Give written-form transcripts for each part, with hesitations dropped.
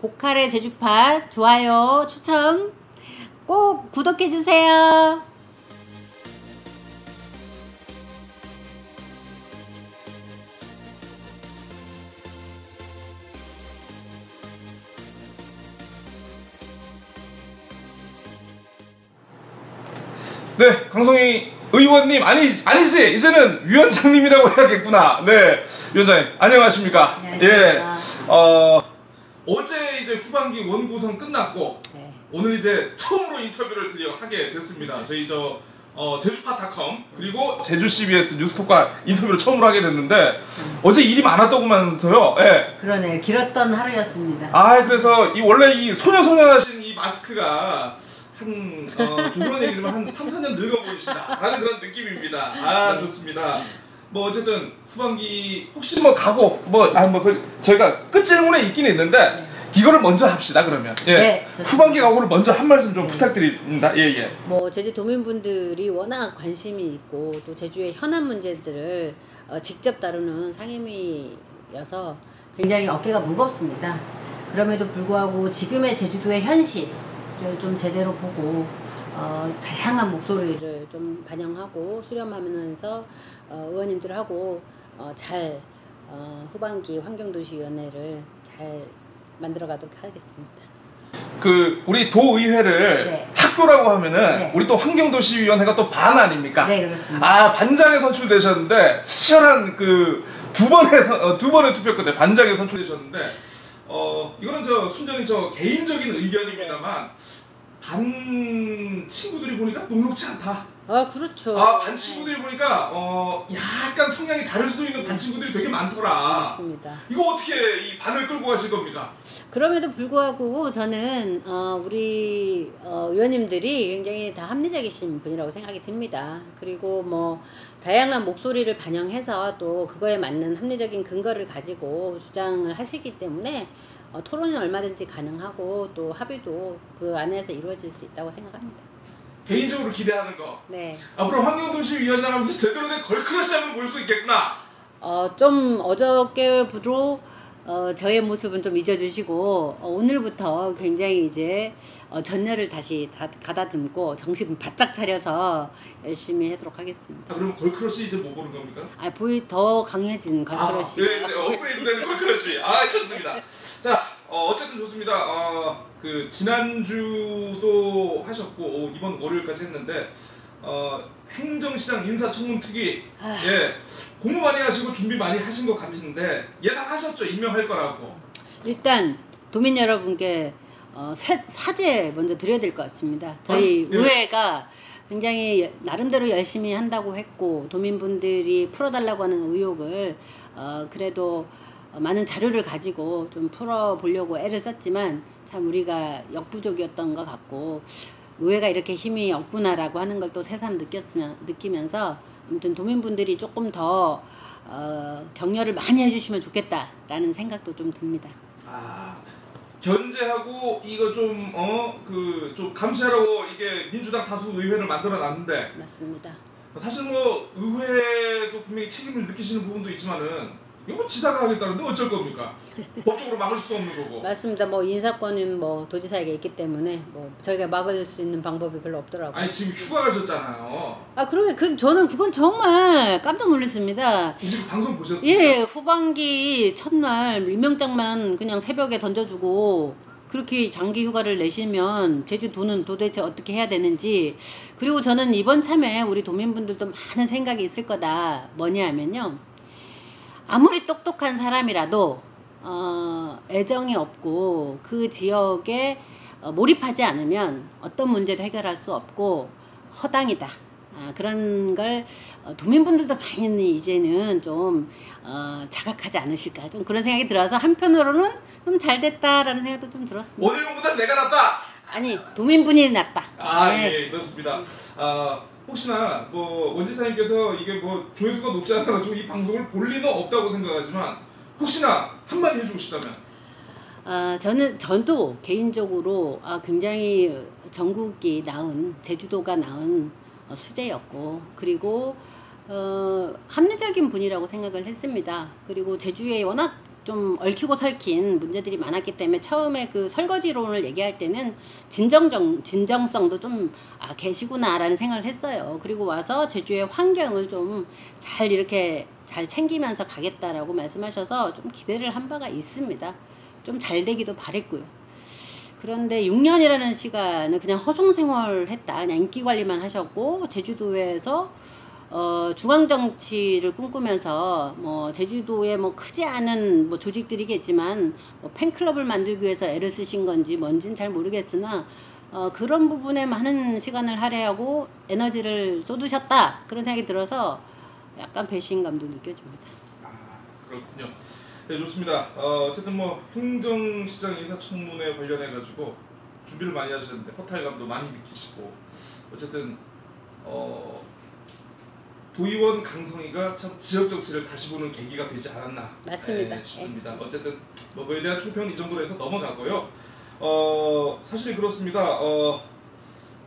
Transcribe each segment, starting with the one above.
고칼의 제주팟 좋아요, 추천 꼭 구독해주세요. 네, 강성희 의원님 아니지 이제는 위원장님이라고 해야겠구나. 네, 위원장님 안녕하십니까? 안녕하십니까. 예, 어제 이제 후반기 원구성 끝났고 네. 오늘 이제 처음으로 인터뷰를 드디어 하게 됐습니다. 저희 제주팟닷컴 그리고 제주 CBS 뉴스톡과 인터뷰를 처음으로 하게 됐는데 어제 일이 많았더구만서요. 예. 그러네요. 길었던 하루였습니다. 그래서 원래 이 소녀소녀하신 이 마스크가 조선한 얘기지만 한 3, 4년 늙어 보이시다 라는 그런 느낌입니다. 좋습니다. 뭐 어쨌든 후반기 혹시 뭐 가고 저희가 끝 질문에 있긴 있는데 이거를 먼저 합시다. 그러면 네, 후반기 각오를 먼저 한 말씀 좀 부탁드립니다. 뭐 제주 도민분들이 워낙 관심이 있고 또 제주의 현안 문제들을 직접 다루는 상임위여서 굉장히 어깨가 무겁습니다. 그럼에도 불구하고 지금의 제주도의 현실을 좀 제대로 보고 다양한 목소리를 좀 반영하고 수렴하면서 의원님들하고 잘 후반기 환경도시위원회를 잘 만들어가도록 하겠습니다. 우리 도의회를 네. 학교라고 하면은 네. 우리 또 환경도시위원회가 또 반 아닙니까? 네, 그렇습니다. 반장에 선출되셨는데 치열한 두 번의 투표 끝에 반장에 선출되셨는데 이거는 순전히 개인적인 의견입니다만 반 친구들이 보니까 녹록지 않다. 그렇죠. 반 친구들이 보니까 약간 성향이 다를 수 있는 반 친구들이 되게 많더라. 맞습니다. 이거 어떻게 이 반을 끌고 가실 겁니까? 그럼에도 불구하고 저는 우리 의원님들이 굉장히 다 합리적이신 분이라고 생각이 듭니다. 그리고 뭐 다양한 목소리를 반영해서 또 그거에 맞는 합리적인 근거를 가지고 주장을 하시기 때문에 토론이 얼마든지 가능하고 또 합의도 그 안에서 이루어질 수 있다고 생각합니다. 개인적으로 기대하는 거. 네. 앞으로 환경도시위원장 하면서 제대로 된 걸크러시 한번 볼 수 있겠구나. 좀 어저께부로 저의 모습은 좀 잊어주시고 오늘부터 굉장히 이제 전열을 다시 가다듬고 정신 바짝 차려서 열심히 하도록 하겠습니다. 그럼 걸크러시 이제 뭐 보는 겁니까? 더 강해진 걸크러시. 네, 이제 업그레이드되는 걸크러시. 좋습니다. 자, 어쨌든 좋습니다. 지난주도 하셨고 이번 월요일까지 했는데 행정시장 인사청문특위 공부 많이 하시고 준비 많이 하신 것 같은데 예상하셨죠? 임명할 거라고. 일단 도민 여러분께 사죄 먼저 드려야 될 것 같습니다. 저희 의회가 굉장히 나름대로 열심히 한다고 했고 도민분들이 풀어달라고 하는 의혹을 그래도 많은 자료를 가지고 좀 풀어보려고 애를 썼지만 참 우리가 역부족이었던 것 같고 의회가 이렇게 힘이 없구나라고 하는 걸 또 새삼 느끼면서 아무튼 도민분들이 조금 더 격려를 많이 해주시면 좋겠다라는 생각도 좀 듭니다. 견제하고 이거 좀 감시하라고 이게 민주당 다수 의회를 만들어놨는데 맞습니다. 사실 뭐 의회도 분명히 책임을 느끼시는 부분도 있지만은 이거 뭐 지사가 하겠다는데 어쩔 겁니까? 법적으로 막을 수도 없는 거고. 맞습니다. 뭐 인사권은 뭐 도지사에게 있기 때문에 뭐 저희가 막을 수 있는 방법이 별로 없더라고요. 지금 휴가 가셨잖아요. 그러게 저는 그건 정말 깜짝 놀랐습니다. 지금 방송 보셨습니까? 후반기 첫날 임명장만 그냥 새벽에 던져주고 그렇게 장기 휴가를 내시면 제주도는 도대체 어떻게 해야 되는지. 그리고 저는 이번 참에 우리 도민분들도 많은 생각이 있을 거다. 뭐냐 하면요, 아무리 똑똑한 사람이라도 애정이 없고 그 지역에 몰입하지 않으면 어떤 문제도 해결할 수 없고 허당이다. 그런 걸 도민분들도 많이 이제는 좀 자각하지 않으실까, 좀 그런 생각이 들어서 한편으로는 좀 잘됐다라는 생각도 좀 들었습니다. 원희룡보다 내가 낫다. 도민분이 낫다. 네, 그렇습니다. 혹시나 원지사님께서 이게 조회수가 높지 않아가지고 이 방송을 볼 리는 없다고 생각하지만 혹시나 한마디 해주시다면. 저도 개인적으로 굉장히 전국이 낳은, 제주도가 낳은 수제였고, 그리고 합리적인 분이라고 생각을 했습니다. 그리고 제주에 워낙 좀 얽히고 설킨 문제들이 많았기 때문에 처음에 그 설거지론을 얘기할 때는 진정성도 좀 계시구나라는 생각을 했어요. 그리고 와서 제주의 환경을 좀 잘 이렇게 잘 챙기면서 가겠다라고 말씀하셔서 좀 기대를 한 바가 있습니다. 좀 잘 되기도 바랬고요. 그런데 6년이라는 시간은 그냥 허송생활 했다. 그냥 인기관리만 하셨고 제주도에서 중앙정치를 꿈꾸면서 뭐 제주도에 뭐 크지 않은 뭐 조직들이겠지만 뭐 팬클럽을 만들기 위해서 애를 쓰신 건지 뭔지는 잘 모르겠으나 그런 부분에 많은 시간을 할애하고 에너지를 쏟으셨다 그런 생각이 들어서 약간 배신감도 느껴집니다. 그렇군요. 네, 좋습니다. 어쨌든 뭐 행정시장 인사청문회 관련해 가지고 준비를 많이 하셨는데 허탈감도 많이 느끼시고 어쨌든 도의원 강성희가 참 지역 정치를 다시 보는 계기가 되지 않았나 맞습니다. 싶습니다. 어쨌든 뭐 그에 대한 총평은 이 정도로 해서 넘어가고요. 사실 그렇습니다.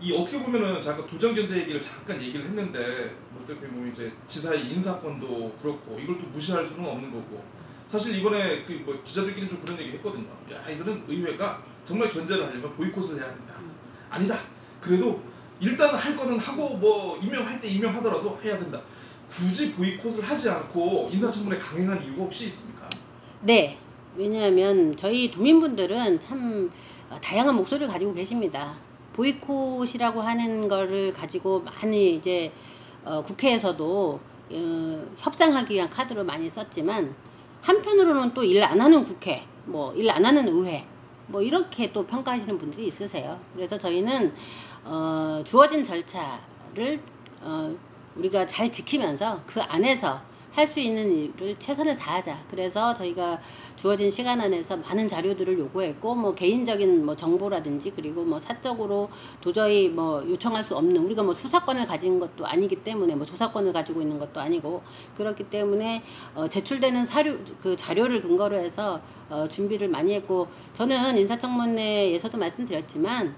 이 어떻게 보면은 잠깐 도정 견제 얘기를 잠깐 얘기를 했는데 어떻게 보면 이제 지사의 인사권도 그렇고 이걸 또 무시할 수는 없는 거고 사실 이번에 그 뭐 기자들끼리 좀 그런 얘기 했거든요. 야 이거는 의회가 정말 견제를 하려면 보이콧을 해야 된다. 아니다. 그래도 일단 할 거는 하고 뭐 임명할 때 임명하더라도 해야 된다. 굳이 보이콧을 하지 않고 인사청문회 강행한 이유가 혹시 있습니까? 네. 왜냐하면 저희 도민분들은 참 다양한 목소리를 가지고 계십니다. 보이콧이라고 하는 거를 가지고 많이 이제 국회에서도 협상하기 위한 카드로 많이 썼지만 한편으로는 또 일 안 하는 국회, 뭐 일 안 하는 의회, 뭐 이렇게 또 평가하시는 분들이 있으세요. 그래서 저희는 주어진 절차를 우리가 잘 지키면서 그 안에서 할 수 있는 일을 최선을 다하자. 그래서 저희가 주어진 시간 안에서 많은 자료들을 요구했고 뭐 개인적인 뭐 정보라든지 그리고 뭐 사적으로 도저히 뭐 요청할 수 없는 우리가 뭐 수사권을 가진 것도 아니기 때문에 뭐 조사권을 가지고 있는 것도 아니고 그렇기 때문에 제출되는 자료를 근거로 해서 준비를 많이 했고 저는 인사청문회에서도 말씀드렸지만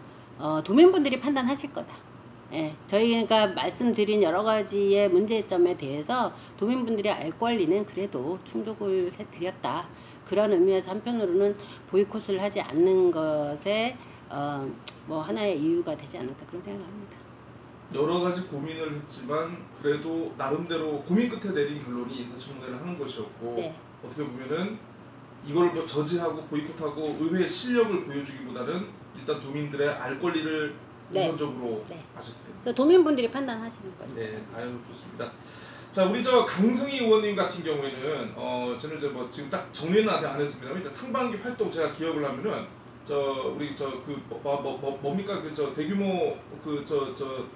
도민분들이 판단하실 거다. 예, 저희가 말씀드린 여러 가지의 문제점에 대해서 도민분들이 알 권리는 그래도 충족을 해드렸다. 그런 의미에서 한편으로는 보이콧을 하지 않는 것에 뭐 하나의 이유가 되지 않을까 그런 생각을 합니다. 여러 가지 고민을 했지만 그래도 나름대로 고민 끝에 내린 결론이 인사청문회를 하는 것이었고 네. 어떻게 보면은 이걸 뭐 저지하고 보이콧하고 의회의 실력을 보여주기보다는 일단 도민들의 알 권리를 우선적으로 하셨기 때문에 도민분들이 판단하시는 거죠. 네, 아유 좋습니다. 자, 우리 저 강성희 의원님 같은 경우에는 저는 이제 뭐 지금 딱 정리는 안 했습니다만 이제 상반기 활동 제가 기억을 하면은 우리 뭡니까 그 대규모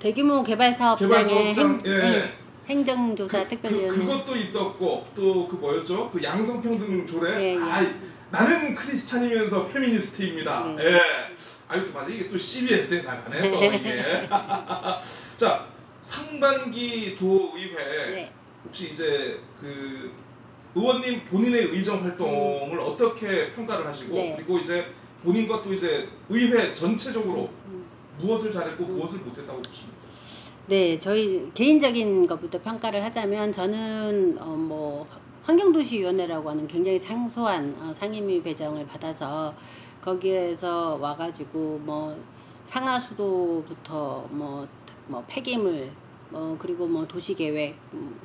대규모 개발 사업장의 예. 행정조사 특별위원회 그것도 있었고 또 그 뭐였죠? 그 양성평등 조례. 나는 크리스찬이면서 페미니스트입니다. 예. 아유 또 맞아 이게 또 CBS에 나가네 또 이게. 자 상반기 도의회 혹시 이제 그 의원님 본인의 의정 활동을 어떻게 평가를 하시고 그리고 이제 본인과 또 이제 의회 전체적으로 무엇을 잘했고 무엇을 못했다고 보십니까? 네, 저희 개인적인 것부터 평가를 하자면 저는 뭐 환경도시위원회라고 하는 굉장히 생소한 상임위 배정을 받아서 거기에서 와가지고 뭐 상하수도부터 뭐 폐기물 그리고 뭐 도시계획,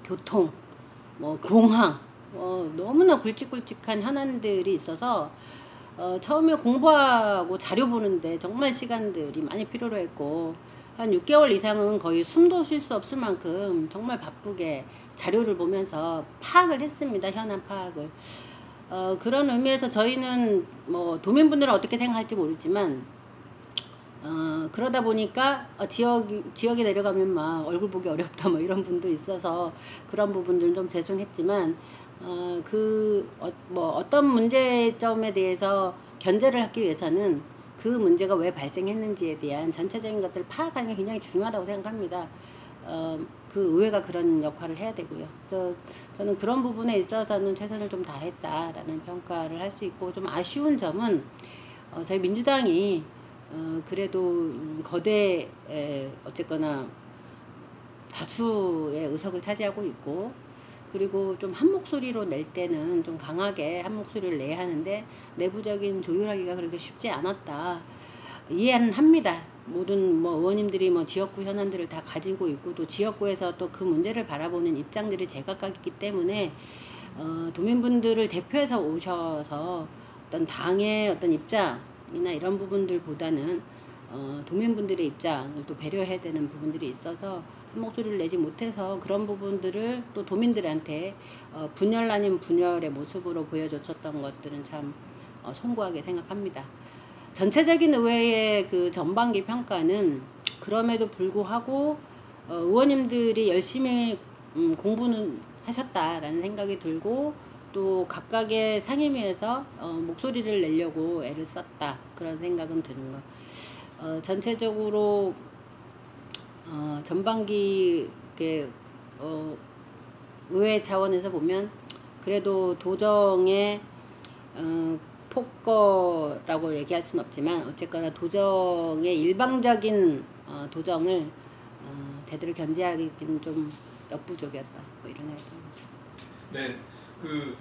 교통, 뭐 공항 너무나 굵직굵직한 현안들이 있어서 처음에 공부하고 자료 보는데 정말 시간들이 많이 필요로 했고 한 6개월 이상은 거의 숨도 쉴 수 없을 만큼 정말 바쁘게 자료를 보면서 파악을 했습니다. 현안 파악을. 그런 의미에서 저희는 뭐 도민분들은 어떻게 생각할지 모르지만 그러다 보니까 지역에 내려가면 막 얼굴 보기 어렵다 뭐 이런 분도 있어서 그런 부분들은 좀 죄송했지만 뭐 어떤 문제점에 대해서 견제를 하기 위해서는 그 문제가 왜 발생했는지에 대한 전체적인 것들을 파악하는 게 굉장히 중요하다고 생각합니다. 그 의회가 그런 역할을 해야 되고요. 그래서 저는 그런 부분에 있어서는 최선을 좀 다했다라는 평가를 할 수 있고 좀 아쉬운 점은 저희 민주당이 그래도 거대 어쨌거나 다수의 의석을 차지하고 있고 그리고 좀 한 목소리로 낼 때는 좀 강하게 한 목소리를 내야 하는데 내부적인 조율하기가 그렇게 쉽지 않았다. 이해는 합니다. 모든 뭐 의원님들이 뭐 지역구 현안들을 다 가지고 있고 또 지역구에서 또 그 문제를 바라보는 입장들이 제각각이기 때문에 도민분들을 대표해서 오셔서 어떤 당의 어떤 입장이나 이런 부분들보다는 도민분들의 입장을 또 배려해야 되는 부분들이 있어서 한 목소리를 내지 못해서 그런 부분들을 또 도민들한테 분열 아닌 분열의 모습으로 보여줬었던 것들은 참 송구하게 생각합니다. 전체적인 의회의 그 전반기 평가는 그럼에도 불구하고 의원님들이 열심히 공부는 하셨다라는 생각이 들고 또 각각의 상임위에서 목소리를 내려고 애를 썼다 그런 생각은 드는 거. 전체적으로 전반기 의회 차원에서 보면 그래도 도정의 폭거라고 얘기할 수는 없지만 어쨌거나 도정의 일방적인 도정을 제대로 견제하기는 좀 역부족이었다 뭐 이런 생각이 듭니다. 네, 그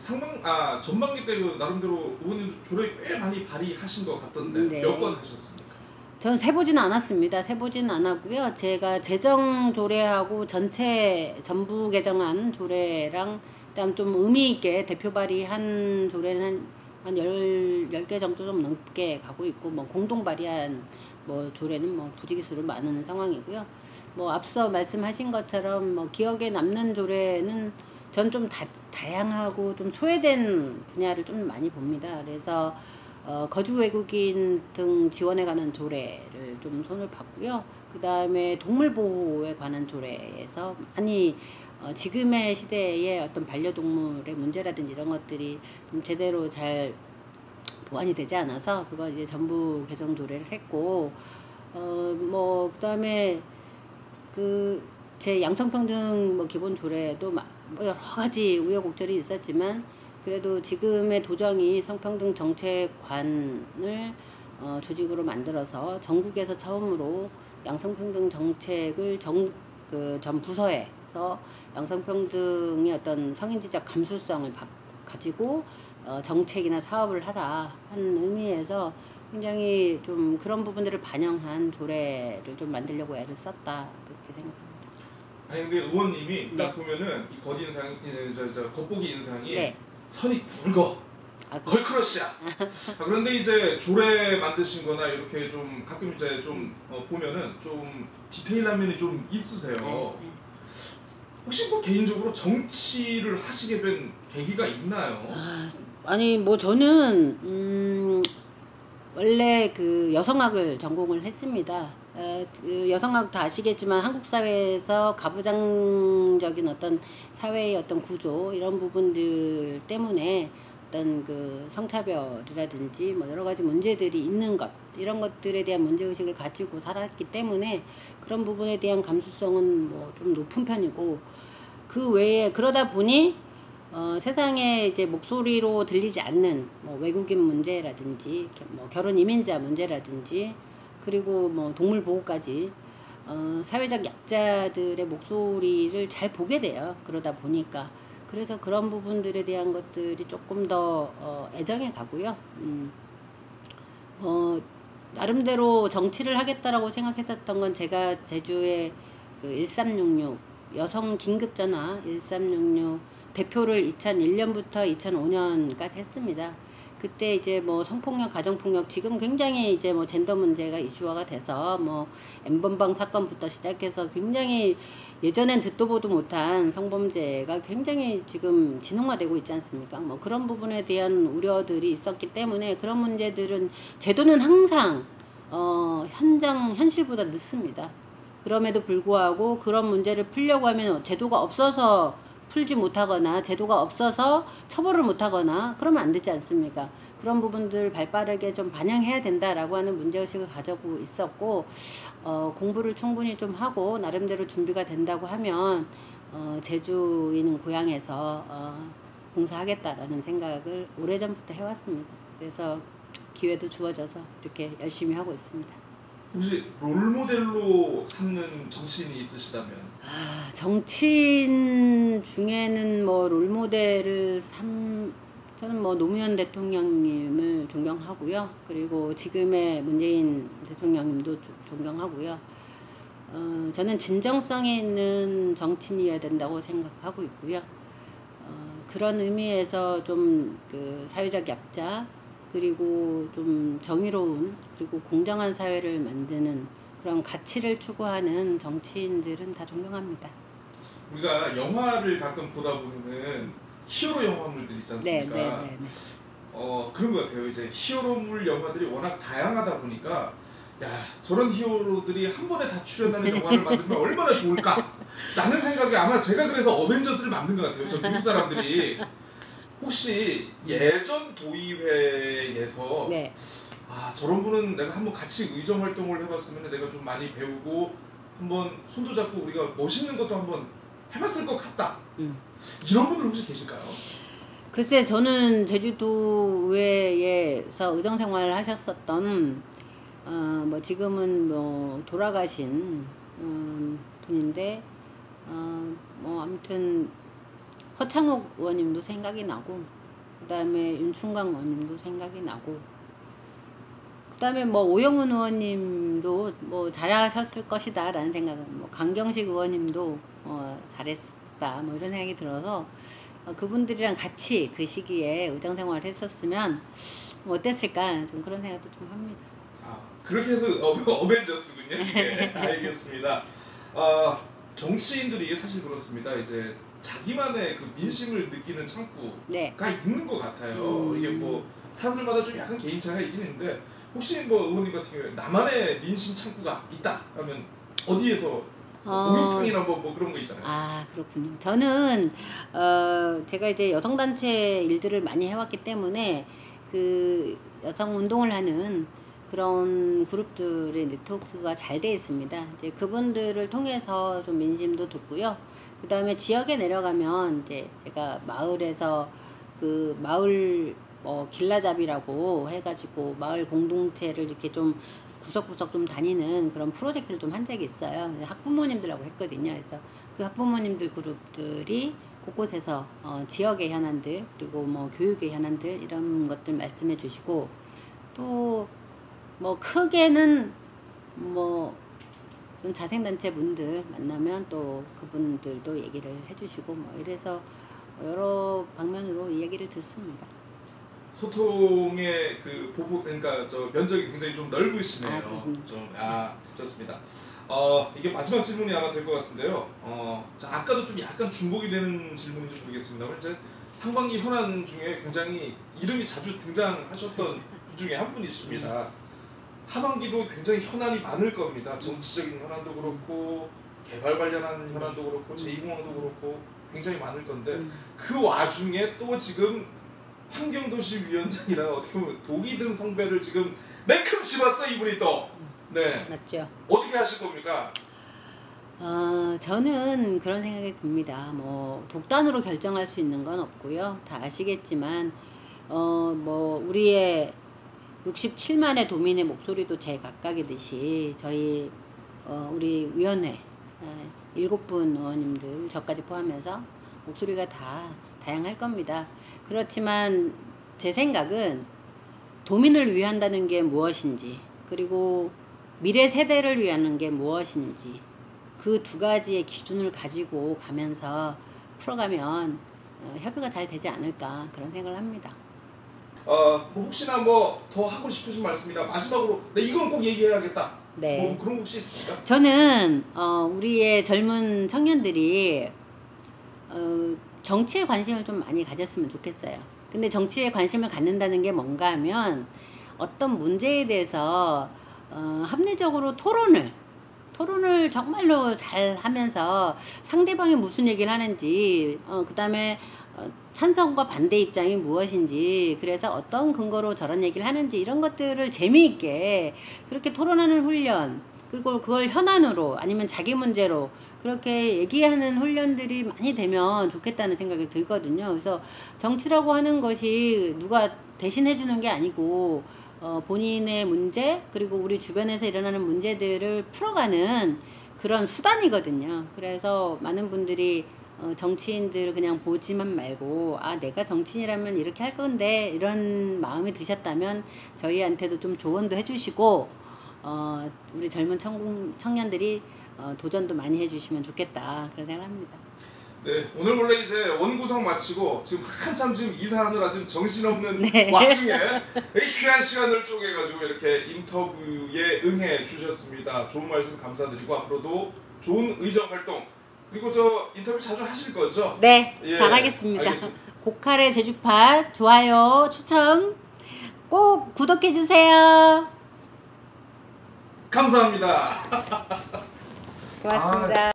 전반기 때 그 나름대로 의원님도 조례 꽤 많이 발의하신 것 같던데 네. 몇 건 하셨습니까? 전 세보지는 않았습니다. 세보지는 않았고요. 제가 재정 조례하고 전부 개정안 조례랑 그다음 좀 의미 있게 대표 발의한 조례는 한 10개 정도 좀 넘게 가고 있고 뭐 공동 발의한 뭐 조례는 뭐 부지기수로 많은 상황이고요. 뭐 앞서 말씀하신 것처럼 뭐 기억에 남는 조례는 전 좀 다양하고 좀 소외된 분야를 좀 많이 봅니다. 그래서 거주 외국인 등 지원에 관한 조례를 좀 손을 봤고요. 그 다음에 동물 보호에 관한 조례에서 많이 지금의 시대의 어떤 반려동물의 문제라든지 이런 것들이 좀 제대로 잘 보완이 되지 않아서 그거 이제 전부 개정 조례를 했고 뭐 그다음에 제 양성평등 뭐 기본 조례도 뭐 여러 가지 우여곡절이 있었지만 그래도 지금의 도정이 성평등 정책관을 조직으로 만들어서 전국에서 처음으로 양성평등 정책을 전 부서에서 양성평등의 어떤 성인지적 감수성을 가지고 정책이나 사업을 하라 하는 의미에서 굉장히 좀 그런 부분들을 반영한 조례를 좀 만들려고 애를 썼다 그렇게 생각합니다. 아니 근데 의원님이 네. 딱 보면은 이 겉 인상, 겉보기 인상이 네. 선이 굵어. 걸크러쉬야. 그런데 이제 조례 만드신 거나 이렇게 좀 가끔 이제 좀 보면은 좀 디테일한 면이 좀 있으세요. 네. 혹시 뭐 개인적으로 정치를 하시게 된 계기가 있나요? 아니 뭐 저는 원래 그 여성학을 전공을 했습니다. 그 여성학 다 아시겠지만 한국 사회에서 가부장적인 어떤 사회의 어떤 구조 이런 부분들 때문에 어떤 그 성차별이라든지 뭐 여러 가지 문제들이 있는 것 이런 것들에 대한 문제의식을 가지고 살았기 때문에 그런 부분에 대한 감수성은 뭐 좀 높은 편이고 그 외에 그러다 보니 세상에 이제 목소리로 들리지 않는 뭐 외국인 문제라든지 뭐 결혼 이민자 문제라든지 그리고 뭐 동물 보호까지 사회적 약자들의 목소리를 잘 보게 돼요. 그러다 보니까 그래서 그런 부분들에 대한 것들이 조금 더 애정에 가고요. 나름대로 정치를 하겠다라고 생각했었던 건 제가 제주의 그 1366 여성 긴급전화 1366 대표를 2001년부터 2005년까지 했습니다. 그때 이제 뭐 성폭력, 가정폭력 지금 굉장히 이제 뭐 젠더 문제가 이슈화가 돼서 뭐 N번방 사건부터 시작해서 굉장히 예전엔 듣도 보도 못한 성범죄가 굉장히 지금 진흥화되고 있지 않습니까? 뭐 그런 부분에 대한 우려들이 있었기 때문에 그런 문제들은 제도는 항상 현실보다 늦습니다. 그럼에도 불구하고 그런 문제를 풀려고 하면 제도가 없어서 풀지 못하거나 제도가 없어서 처벌을 못하거나 그러면 안 되지 않습니까? 그런 부분들 발빠르게 좀 반영해야 된다라고 하는 문제의식을 가지고 있었고 공부를 충분히 좀 하고 나름대로 준비가 된다고 하면 제주인 고향에서 봉사하겠다라는 생각을 오래전부터 해왔습니다. 그래서 기회도 주어져서 이렇게 열심히 하고 있습니다. 혹시 롤모델로 삼는 정치인이 있으시다면? 아, 정치인 중에는 뭐 롤모델을 저는 뭐 노무현 대통령님을 존경하고요. 그리고 지금의 문재인 대통령님도 존경하고요. 저는 진정성이 있는 정치인이어야 된다고 생각하고 있고요. 그런 의미에서 좀 그 사회적 약자, 그리고 좀 정의로운, 그리고 공정한 사회를 만드는 그런 가치를 추구하는 정치인들은 다 존경합니다. 우리가 영화를 가끔 보다 보면은 히어로 영화물들 있지 네, 않습니까? 네, 네, 네. 그런 것 같아요. 이제 히어로물 영화들이 워낙 다양하다 보니까 야, 저런 히어로들이 한 번에 다 출연하는 영화를 만들면 얼마나 좋을까? 라는 생각이 아마 제가 그래서 어벤져스를 만든 것 같아요. 저 미국 사람들이. 혹시 예전 도의회에서 네. 아, 저런 분은 내가 한번 같이 의정 활동을 해봤으면 내가 좀 많이 배우고 한번 손도 잡고 우리가 멋있는 것도 한번 해봤을 것 같다. 이런 분들 혹시 계실까요? 글쎄, 저는 제주도의회에서 의정 생활을 하셨었던 뭐 지금은 뭐 돌아가신 분인데 뭐 아무튼 허창옥 의원님도 생각이 나고, 그 다음에 윤충강 의원님도 생각이 나고, 그 다음에 뭐 오영훈 의원님도 뭐 잘하셨을 것이다 라는 생각은, 뭐 강경식 의원님도 잘했다 뭐 이런 생각이 들어서 그분들이랑 같이 그 시기에 의정생활을 했었으면 뭐 어땠을까, 좀 그런 생각도 좀 합니다. 아, 그렇게 해서 어벤져스군요. 네, 알겠습니다. 정치인들이 사실 그렇습니다. 이제 자기만의 그 민심을 느끼는 창구가 네. 있는 것 같아요. 이게 뭐 사람들마다 좀 약간 개인차가 있긴 있는데, 혹시 뭐 의원님 같은 경우에 나만의 민심 창구가 있다 하면 어디에서 목욕탕이나 뭐 그런 거 있잖아요. 아, 그렇군요. 저는 제가 이제 여성단체 일들을 많이 해왔기 때문에 그 여성 운동을 하는 그런 그룹들의 네트워크가 잘 돼 있습니다. 이제 그분들을 통해서 좀 민심도 듣고요. 그 다음에 지역에 내려가면 이제 제가 마을에서 그 마을 길라잡이라고 해가지고 마을 공동체를 이렇게 좀 구석구석 좀 다니는 그런 프로젝트를 좀 한 적이 있어요. 학부모님들하고 했거든요. 그래서 그 학부모님들 그룹들이 곳곳에서 지역의 현안들, 그리고 뭐 교육의 현안들 이런 것들 말씀해 주시고, 또 뭐 크게는 뭐 좀 자생단체 분들 만나면 또 그분들도 얘기를 해주시고 뭐 이래서 여러 방면으로 이야기를 듣습니다. 소통의 그 그러니까 저 면적이 굉장히 좀 넓으시네요. 좋습니다. 이게 마지막 질문이 아마 될 것 같은데요. 아까도 좀 약간 중복이 되는 질문인지 모르겠습니다만, 이제 상반기 현안 중에 굉장히 이름이 자주 등장하셨던 분 중에 한 분이십니다. 하반기도 굉장히 현안이 많을 겁니다. 정치적인 현안도 그렇고 개발 관련한 현안도 그렇고 제2공항도 그렇고 굉장히 많을 건데, 그 와중에 또 지금 환경도시위원장이라 어떻게 보면 독이 든 성배를 지금 맨큼 집었어 이분이 또. 네. 맞죠. 어떻게 하실 겁니까? 저는 그런 생각이 듭니다. 뭐 독단으로 결정할 수 있는 건 없고요. 다 아시겠지만 뭐 우리의 67만의 도민의 목소리도 제각각이듯이 저희 우리 위원회 7분 의원님들 저까지 포함해서 목소리가 다 다양할 겁니다. 그렇지만 제 생각은 도민을 위한다는 게 무엇인지, 그리고 미래 세대를 위하는 게 무엇인지, 그 두 가지의 기준을 가지고 가면서 풀어가면 협의가 잘 되지 않을까, 그런 생각을 합니다. 뭐 혹시나 뭐 더 하고 싶으신 말씀이나 마지막으로 이건 꼭 얘기해야겠다. 네. 뭐 그런 거 혹시 있습니까? 저는 우리의 젊은 청년들이 정치에 관심을 좀 많이 가졌으면 좋겠어요. 근데 정치에 관심을 갖는다는 게 뭔가 하면 어떤 문제에 대해서 합리적으로 토론을 정말로 잘 하면서 상대방이 무슨 얘기를 하는지, 그 다음에 찬성과 반대 입장이 무엇인지, 그래서 어떤 근거로 저런 얘기를 하는지, 이런 것들을 재미있게 그렇게 토론하는 훈련, 그리고 그걸 현안으로 아니면 자기 문제로 그렇게 얘기하는 훈련들이 많이 되면 좋겠다는 생각이 들거든요. 그래서 정치라고 하는 것이 누가 대신해 주는 게 아니고 본인의 문제 그리고 우리 주변에서 일어나는 문제들을 풀어가는 그런 수단이거든요. 그래서 많은 분들이 정치인들 그냥 보지만 말고 아 내가 정치인이라면 이렇게 할 건데 이런 마음이 드셨다면 저희한테도 좀 조언도 해주시고 우리 젊은 청년들이 도전도 많이 해주시면 좋겠다 그런 생각합니다. 네, 오늘 원래 이제 원구성 마치고 지금 한참 지금 이사하느라 지금 정신없는 네. 와중에 이 귀한 시간을 쪼개가지고 이렇게 인터뷰에 응해 주셨습니다. 좋은 말씀 감사드리고 앞으로도 좋은 의정 활동 그리고 저 인터뷰 자주 하실 거죠? 네, 예, 잘하겠습니다. 알겠습니다. 고칼의 제주팟 좋아요 추천 꼭 구독해 주세요. 감사합니다. 고맙습니다.